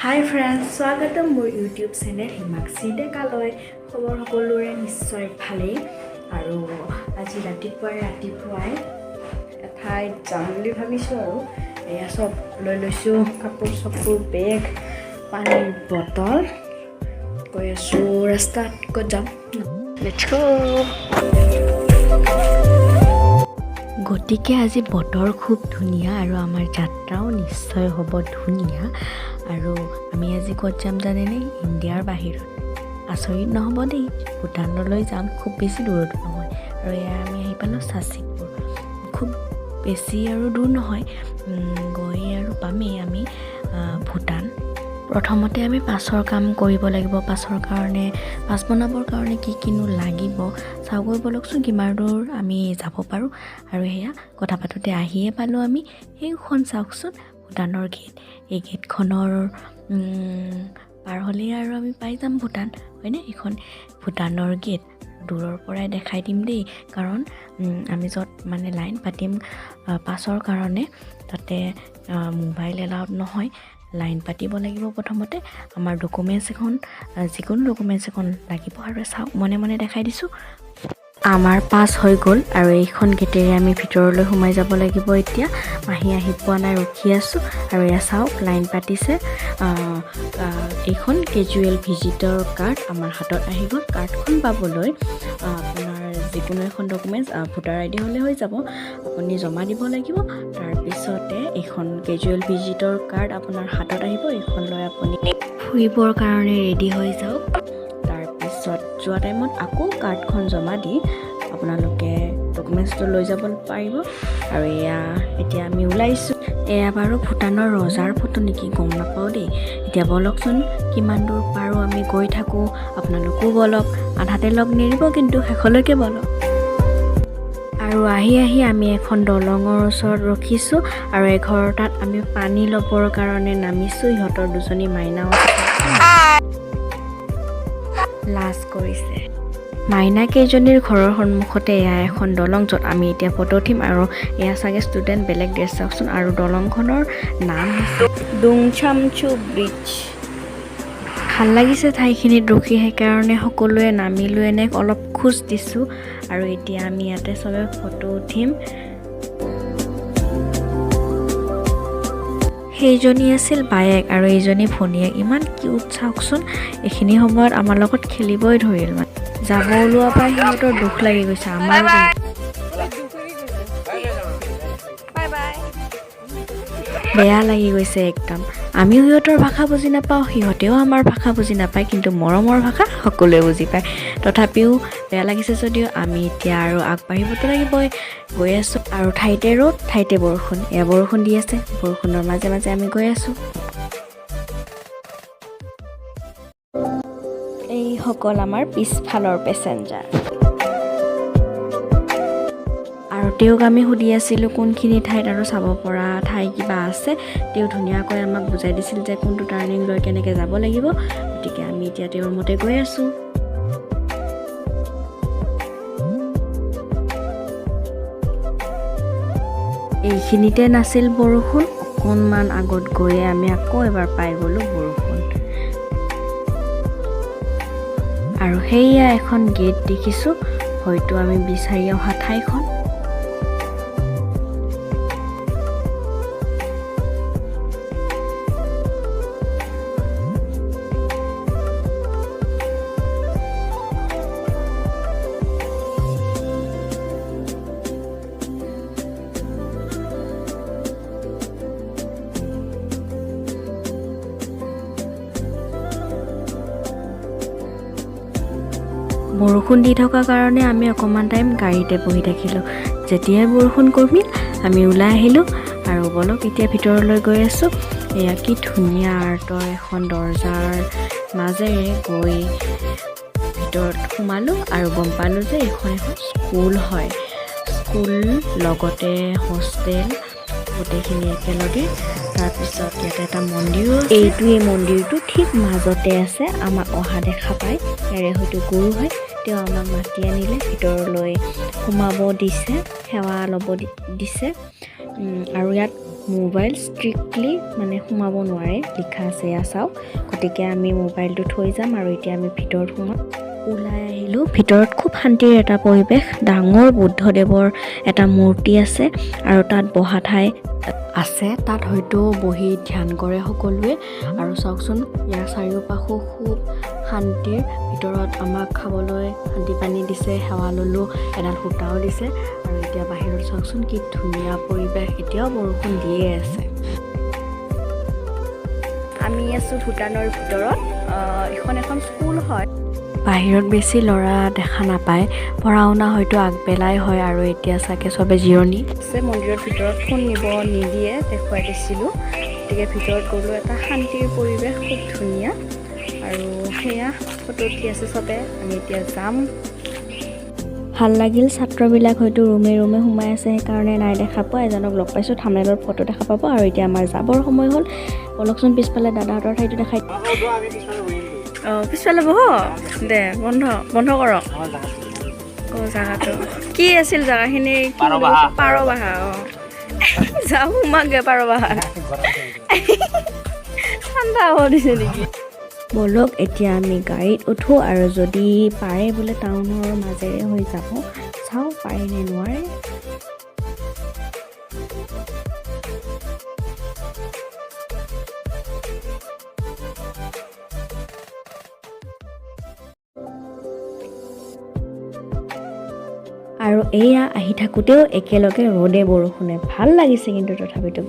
Hi friends, স্বাগতম মোৰ YouTube channel Himakshi ডেকালৈ। খবৰ সকলোৰে নিশ্চয় ভালেই আৰু আজি ৰাতিপুৱাই এঠাইত যাম বুলি ভাবিছোঁ আৰু এয়া চব লৈ লৈছোঁ কাপোৰ বেগ পানীৰ বটল গৈ আছোঁ ৰাস্তাত ক'ত যাম লেটছ গো। গতিকে আজি বতৰ খুব ধুনীয়া আৰু আমাৰ যাত্ৰাও নিশ্চয় হ'ব ধুনীয়া আৰু আমি আজি ক'ত যাম জানেনে? ইণ্ডিয়াৰ বাহিৰত। আচৰিত নহ'ব দেই, ভূটানলৈ যাম, খুব বেছি দূৰত নহয় আৰু এয়া আমি আহি পালোঁ চাচিকপুৰ। খুব বেছি আৰু দূৰ নহয়, গৈ আৰু পামেই আমি ভূটান। প্ৰথমতে আমি পাছৰ কাম কৰিব লাগিব। পাছ বনাবৰ কাৰণে কি কিনো লাগিব চাওঁগৈ ব'লকচোন কিমান দূৰ আমি যাব পাৰোঁ। আৰু সেয়া কথা পাতোঁতে আহিয়ে পালোঁ আমি সেইখন চাওকচোন ভূটানৰ গেট। এই গেটখনৰ পাৰ হ'লেই আৰু আমি পাই যাম ভূটান, হয়নে? এইখন ভূটানৰ গেট দূৰৰ পৰাই দেখাই দিম দেই, কাৰণ আমি য'ত মানে লাইন পাতিম পাছৰ কাৰণে তাতে মোবাইল এলাউড নহয়। লাইন পাতিব লাগিব প্ৰথমতে। আমাৰ ডকুমেণ্টছ এখন যিকোনো ডকুমেণ্টছ এখন লাগিব আৰু চাওক মনে দেখাই দিছোঁ। আমাৰ পাছ হৈ গ'ল আৰু এইখন গেটেৰে আমি ভিতৰলৈ সোমাই যাব লাগিব। এতিয়া আহি পোৱা নাই, ৰখি আছোঁ আৰু এয়া চাওক লাইন পাতিছে। এইখন কেজুৱেল ভিজিটৰ কাৰ্ড আমাৰ হাতত আহি গ'ল। কাৰ্ডখন পাবলৈ আপোনাৰ যিকোনো এখন ডকুমেণ্টছ ভোটাৰ ID হ'লে হৈ যাব, আপুনি জমা দিব লাগিব। তাৰপিছতে এইখন কেজুৱেল ভিজিটৰ কাৰ্ড আপোনাৰ হাতত আহিব। এইখন লৈ আপুনি ফুৰিবৰ কাৰণে ৰেডি হৈ যাওক। তাৰপিছত যোৱা টাইমত আকৌ কাৰ্ডখন জমা দি আপোনালোকে ডকুমেণ্টছটো লৈ যাব পাৰিব। আৰু এতিয়া আমি ওলাইছোঁ। এয়া বাৰু ভূটানৰ ৰজাৰ ফটো নেকি গম নাপাওঁ দেই। এতিয়া ব'লকচোন কিমান দূৰ পাৰোঁ আমি গৈ থাকোঁ, আপোনালোকো ব'লক। আধাতে লগ নেৰিব কিন্তু শেষলৈকে ব'লক। আৰু আহি আমি এখন দলঙৰ ওচৰত ৰখিছোঁ আৰু এঘৰ তাত আমি পানী ল'বৰ কাৰণে নামিছোঁ। ইহঁতৰ দুজনী মাইনাও লাজ কৰিছে। মাইনা কেইজনীৰ ঘৰৰ সন্মুখতে এয়া এখন দলং, য'ত আমি এতিয়া ফটো উঠিম। আৰু এয়া চাগে ষ্টুডেণ্ট, বেলেগ ড্ৰেছ চাওকচোন। আৰু দলংখনৰ নাম হৈছে দুংচামচু ব্ৰিজ। ভাল লাগিছে ঠাইখিনিত ৰখি, সেইকাৰণে সকলোৱে নামিলোঁ, এনে অলপ খোজ দিছোঁ। আৰু এতিয়া আমি ইয়াতে চবে ফটো উঠিম। সেইজনী আছিল বায়েক আৰু এইজনী ভনীয়েক, ইমান কিউট চাওকচোন। এইখিনি সময়ত আমাৰ লগত খেলিবই ধৰিল। মানে যাব ওলোৱা পাই সিহঁতৰ দুখ লাগি গৈছে। আমাৰ বেয়া লাগি গৈছে একদম। আমিও সিহঁতৰ ভাষা বুজি নাপাওঁ, সিহঁতেও আমাৰ ভাষা বুজি নাপায়, কিন্তু মৰমৰ ভাষা সকলোৱে বুজি পায়। তথাপিও বেয়া লাগিছে যদিও আমি এতিয়া আৰু আগবাঢ়িবতো লাগিবই। গৈ আছোঁ আৰু ঠাইতে ৰ'দ, ঠাইতে বৰষুণ। এয়া বৰষুণ দি আছে, বৰষুণৰ মাজে আমি গৈ আছোঁ। এইসকল আমাৰ পিছফালৰ পেচেঞ্জাৰ। আৰু তেওঁক আমি সুধি আছিলোঁ কোনখিনি ঠাইত আৰু চাব পৰা ঠাই কিবা আছে। তেওঁ ধুনীয়াকৈ আমাক বুজাই দিছিল যে কোনটো টাৰ্ণিং লৈ কেনেকৈ যাব লাগিব। গতিকে আমি এতিয়া তেওঁৰ মতে গৈ আছোঁ। এইখিনিতে নাছিল বৰষুণ, অকণমান আগত গৈয়ে আমি আকৌ এবাৰ পাই গ'লোঁ বৰষুণ। আৰু সেয়া এখন গেট দেখিছোঁ, হয়তো আমি বিচাৰি অহা ঠাইখন। বৰষুণ দি থকাৰ কাৰণে আমি অকণমান টাইম গাড়ীতে বহি থাকিলোঁ। যেতিয়াই বৰষুণ কমিল আমি ওলাই আহিলোঁ আৰু ব'লক এতিয়া ভিতৰলৈ গৈ আছোঁ। এয়া কি ধুনীয়া আৰ্টৰ এখন দৰজাৰ মাজেৰে গৈ ভিতৰত সোমালোঁ আৰু গম পালোঁ যে এইখন এখন স্কুল হয়। স্কুল লগতে হোষ্টেল গোটেইখিনি একেলগে। তাৰপিছত ইয়াতে এটা মন্দিৰো, এই মন্দিৰটো ঠিক মাজতে আছে। আমাক অহা দেখা পায়, ইয়াৰে হয়তো গুৰু হয়। তেওঁ আমাক মাতি আনিলে, ভিতৰলৈ সোমাব দিছে, সেৱা ল'ব দিছে। আৰু ইয়াত মোবাইল ষ্ট্ৰিক্টলি মানে সোমাব নোৱাৰে লিখা আছে এয়া চাওক গতিকে আমি মোবাইলটো থৈ যাম আৰু এতিয়া আমি ভিতৰত সোমাম ওলাই আহিলোঁ ভিতৰত খুব শান্তিৰ এটা পৰিৱেশ ডাঙৰ বুদ্ধদেৱৰ এটা মূৰ্তি আছে আৰু তাত বহা ঠাই আছে তাত হয়তো বহি ধ্যান কৰে সকলোৱে আৰু চাওকচোন ইয়াৰ চাৰিওপাশো খুব শান্তিৰ ভিতৰত আমাক খাবলৈ শান্তি পানী দিছে সেৱা ল'লোঁ এডাল সূতাও দিছে আৰু এতিয়া বাহিৰত চাওকচোন কি ধুনীয়া পৰিৱেশ এতিয়াও বৰষুণ দিয়ে আছে আমি আছোঁ ভূটানৰ ভিতৰত এইখন এখন স্কুল হয় বাহিৰত বেছি ল'ৰা দেখা নাপায় পঢ়া শুনা হয়তো আগবেলাই হয় আৰু এতিয়া চাগে চবে জিৰণি আছে মন্দিৰৰ ভিতৰত ফোন নিব নিদিয়ে দেখুৱাই দিছিলোঁ গতিকে ভিতৰত গ'লোঁ এটা শান্তিৰ পৰিৱেশ খুব ধুনীয়া আৰু সেয়া ফটো উঠি আছে চবে আমি এতিয়া যাম ভাল লাগিল ছাত্ৰবিলাক হয়তো ৰুমে ৰুমে সোমাই আছে সেইকাৰণে নাই দেখা পোৱা এজনক লগ পাইছোঁ থামনেলত ফটো দেখা পাব আৰু এতিয়া আমাৰ যাবৰ সময় হ'ল বলকচোন পিছফালে দাদাহঁতৰ ঠাইটো দেখাই পিছফালে বহ দে বন্ধ কৰক জেগাটো কি আছিল জেগাখিনি পাৰবাহা যাওঁ সোমাগে পাৰবাহা ঠাণ্ডা হ'ব দিছে নেকি বলক এতিয়া আমি গাড়ীত উঠোঁ আৰু যদি পাৰে বোলে টাউনৰ মাজেৰে হৈ যাব চাওঁ পাৰে নে নোৱাৰে আৰু এয়া আহি থাকোঁতেও একেলগে ৰ'দে বৰষুণে ভাল লাগিছে কিন্তু তথাপিতো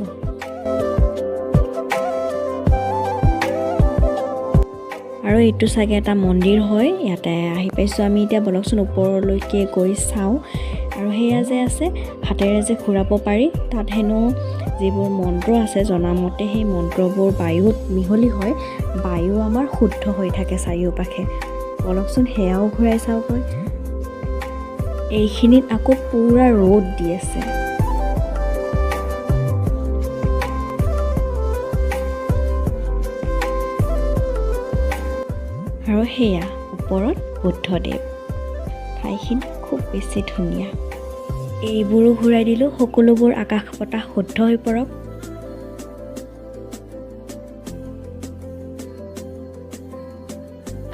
আৰু এইটো চাগে এটা মন্দিৰ হয় ইয়াতে আহি পাইছোঁ আমি এতিয়া বলকচোন ওপৰলৈকে গৈ চাওঁ আৰু সেয়া যে আছে হাতেৰে যে ঘূৰাব পাৰি তাত হেনো যিবোৰ মন্ত্ৰ আছে জনামতে সেই মন্ত্ৰবোৰ বায়ুত মিহলি হয় বায়ু আমাৰ শুদ্ধ হৈ থাকে চাৰিওপাশে বলকচোন সেয়াও ঘূৰাই চাওঁগৈ এইখিনিত আকৌ পুৰা ৰ'দ দি আছে আৰু সেয়া ওপৰত বুদ্ধদেৱ ঠাইখিনি খুব বেছি ধুনীয়া এইবোৰো ঘূৰাই দিলোঁ সকলোবোৰ আকাশ বতাহ শুদ্ধ হৈ পৰক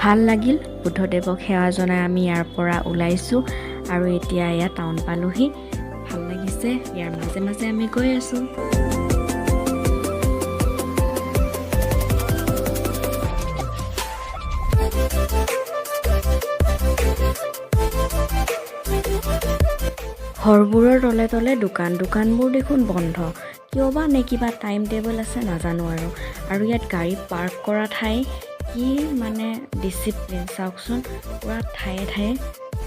ভাল লাগিল বুদ্ধদেৱক সেৱা জনাই আমি ইয়াৰ পৰা ওলাইছোঁ আৰু এতিয়া এয়া টাউন পালোহি ভাল লাগিছে ইয়াৰ মাজে মাজে আমি গৈ আছোঁ ঘৰবোৰৰ তলে তলে দোকানবোৰ দেখোন বন্ধ কিয় বা নে কিবা টাইম টেবল আছে নাজানো আৰু ইয়াত গাড়ী পাৰ্ক কৰা ঠাই কি মানে ডিচিপ্লিন চাওকচোন পুৰা ঠায়ে ঠায়ে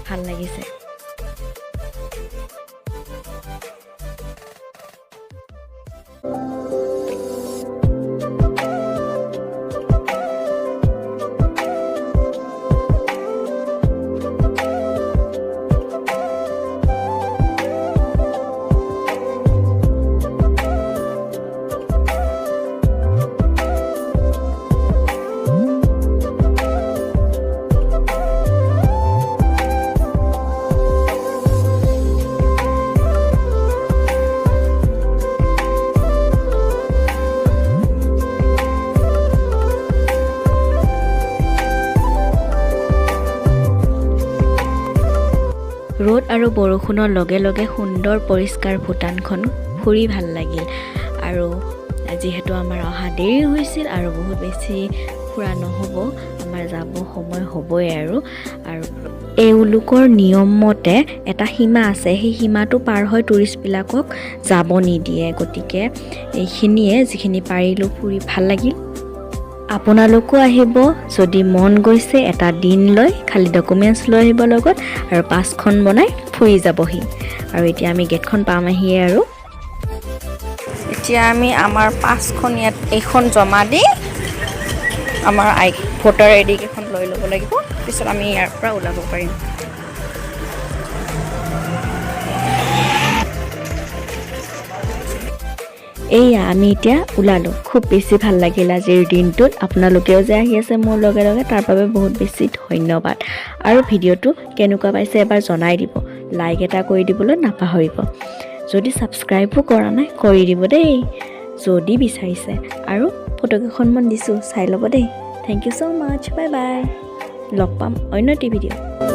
ভাল লাগিছে ৰ'দ আৰু বৰষুণৰ লগে লগে সুন্দৰ পৰিষ্কাৰ ভূটানখন ফুৰি ভাল লাগিল আৰু যিহেতু আমাৰ অহা দেৰি হৈছিল আৰু বহুত বেছি ফুৰা নহ'ব আমাৰ যাব সময় হ'বই আৰু এওঁলোকৰ নিয়ম মতে এটা সীমা আছে সেই সীমাটো পাৰ হৈ টুৰিষ্টবিলাকক যাব নিদিয়ে গতিকে এইখিনিয়ে যিখিনি পাৰিলোঁ ফুৰি ভাল লাগিল আপোনালোকো আহিব যদি মন গৈছে এটা দিন লৈ খালি ডকুমেণ্টছ লৈ আহিব লগত আৰু পাছখন বনাই ফুৰি যাবহি আৰু এতিয়া আমি গেটখন পামহিয়ে আৰু এতিয়া আমি আমাৰ পাছখন ইয়াত এইখন জমা দি আমাৰ ভোটাৰ আইডি কেইখন লৈ ল'ব লাগিব পিছত আমি ইয়াৰ পৰা ওলাব পাৰিম এইয়া আমি এতিয়া ওলালোঁ খুব বেছি ভাল লাগিল আজিৰ দিনটোত আপোনালোকেও যে আহি আছে মোৰ লগে লগে তাৰ বাবে বহুত বেছি ধন্যবাদ আৰু ভিডিঅ'টো কেনেকুৱা পাইছে এবাৰ জনাই দিব লাইক এটা কৰি দিবলৈ নাপাহৰিব যদি ছাবস্ক্ৰাইবো কৰা নাই কৰি দিব দেই যদি বিচাৰিছে আৰু ফটোকেইখনমান দিছোঁ চাই ল'ব দেই thank you so' much bye bye লগ পাম অন্য এটি ভিডিঅ'